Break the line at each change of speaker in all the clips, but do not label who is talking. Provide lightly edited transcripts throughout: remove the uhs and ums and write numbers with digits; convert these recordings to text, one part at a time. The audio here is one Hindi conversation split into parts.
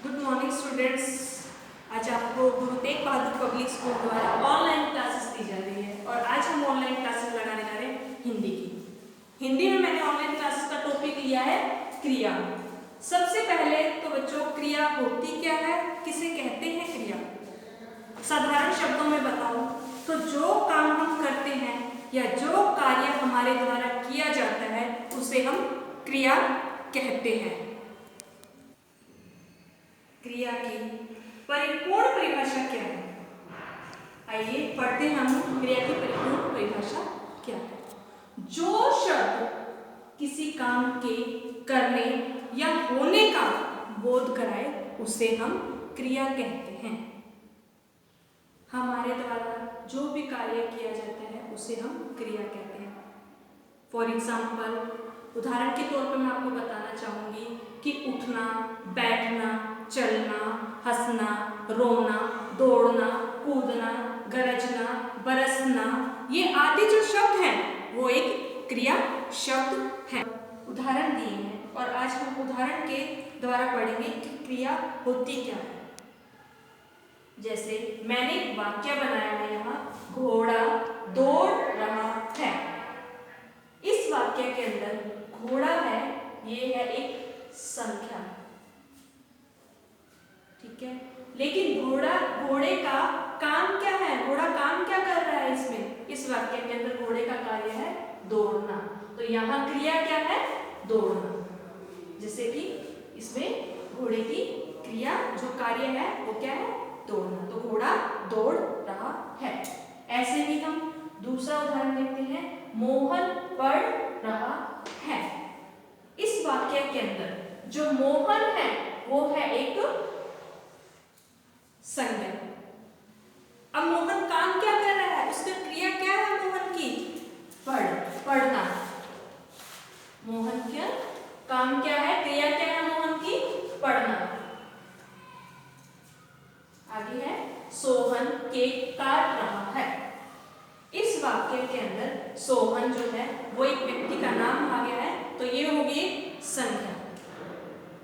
Good morning students. आज आपको गुरु तेग बहादुर पब्लिक स्कूल द्वारा ऑनलाइन क्लासेस दी जा रही है और आज हम ऑनलाइन क्लासेस लगाने जा रहे हैं हिंदी की। हिंदी में मैंने ऑनलाइन क्लासेस का टॉपिक लिया है क्रिया। सबसे पहले तो बच्चों क्रिया होती क्या है, किसे कहते हैं क्रिया। साधारण शब्दों में बताऊं तो जो काम हम करते हैं या जो कार्य हमारे द्वारा किया जाता है उसे हम क्रिया कहते हैं। क्रिया की परिपूर्ण परिभाषा क्या है, आइए पढ़ते हैं हम क्रिया की परिपूर्ण परिभाषा क्या है। जो शब्द किसी काम के करने या होने का बोध कराए उसे हम क्रिया कहते हैं। हमारे द्वारा जो भी कार्य किया जाता है उसे हम क्रिया कहते हैं। फॉर एग्जाम्पल, उदाहरण के तौर पर मैं आपको बताना चाहूंगी कि उठना, बैठना, चलना, हंसना, रोना, दौड़ना, कूदना, गरजना, बरसना, ये आदि जो शब्द हैं वो एक क्रिया शब्द हैं। उदाहरण दिए हैं और आज हम उदाहरण के द्वारा पढ़ेंगे कि क्रिया होती क्या है। जैसे मैंने एक वाक्य बनाया है यहाँ, घोड़ा दौड़ रहा है। इस वाक्य के अंदर घोड़ा है, ये है एक संख्या, ठीक है। लेकिन घोड़े का काम क्या है, घोड़ा काम क्या कर रहा है इसमें, इस वाक्य के अंदर घोड़े का कार्य है दौड़ना। तो यहाँ क्रिया क्या है, दौड़ना। जैसे कि इसमें घोड़े की क्रिया जो कार्य है वो क्या है, दौड़ना। तो घोड़ा दौड़ रहा है। ऐसे ही हम दूसरा उदाहरण देखते हैं, मोहन पढ़ रहा है। इस वाक्य के अंदर जो मोहन है वो है एक संज्ञा। अब मोहन काम क्या कर रहा है, उसका क्रिया क्या है मोहन की, पढ़ना। मोहन क्या काम क्या है, क्रिया क्या है मोहन की, पढ़ना। आगे है सोहन केक काट रहा है। इस वाक्य के अंदर सोहन जो है वो एक व्यक्ति का नाम आ गया है, तो ये होगी संख्या।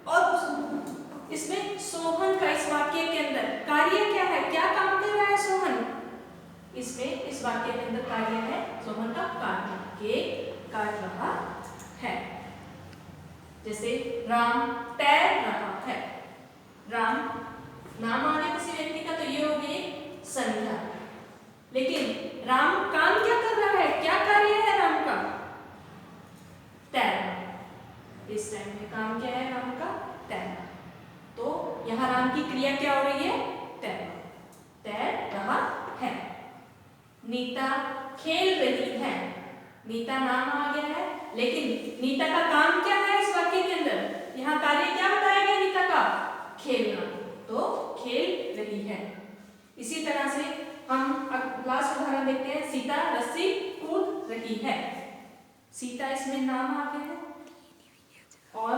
और इसमें सोहन का इस वाक्य के अंदर कार्य क्या है, क्या काम कर रहा है सोहन, इसमें इस वाक्य के अंदर कार्य है सोहन का काटना, केक काट रहा है। जैसे राम तैर रहा है। राम नाम आ गया किसी व्यक्ति का, तो ये हो गई संख्या। लेकिन राम काम क्या कर रहा है, क्या कार्य है राम का, तैरना। इस टाइम में काम क्या है राम का, तैरना। तो यहाँ राम की क्रिया क्या हो रही है, तैरना, तैर रहा है। नीता खेल रही है। नीता नाम आ गया है, लेकिन नीता का काम क्या है इस वाक्य के अंदर, यहाँ कार्य क्या बताया गया नीता का, खेलना। तो खेल रही है। इसी तरह से हम लास्ट उदाहरण देखते हैं, सीता रस्सी कूद रही है। सीता इसमें नाम आ गया है और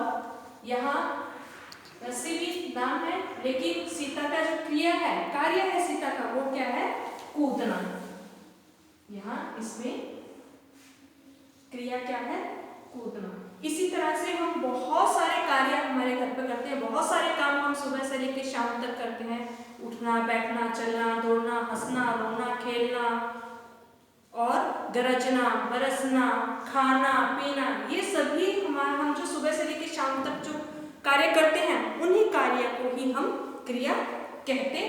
यहाँ रस्सी भी नाम है, लेकिन सीता का जो क्रिया है, कार्य है सीता का, वो क्या है, कूदना। यहाँ इसमें क्रिया क्या है, कूदना। इसी तरह से हम बहुत सारे कार्य हमारे घर पर करते हैं, बहुत सारे काम हम सुबह से लेकर शाम तक करते हैं। उठना, बैठना, चलना, दौड़ना, हंसना, रोना, खेलना और गरजना, बरसना, खाना, पीना, ये सभी हम जो सुबह से लेकर शाम तक जो कार्य करते हैं उन्हीं कार्य को ही हम क्रिया कहते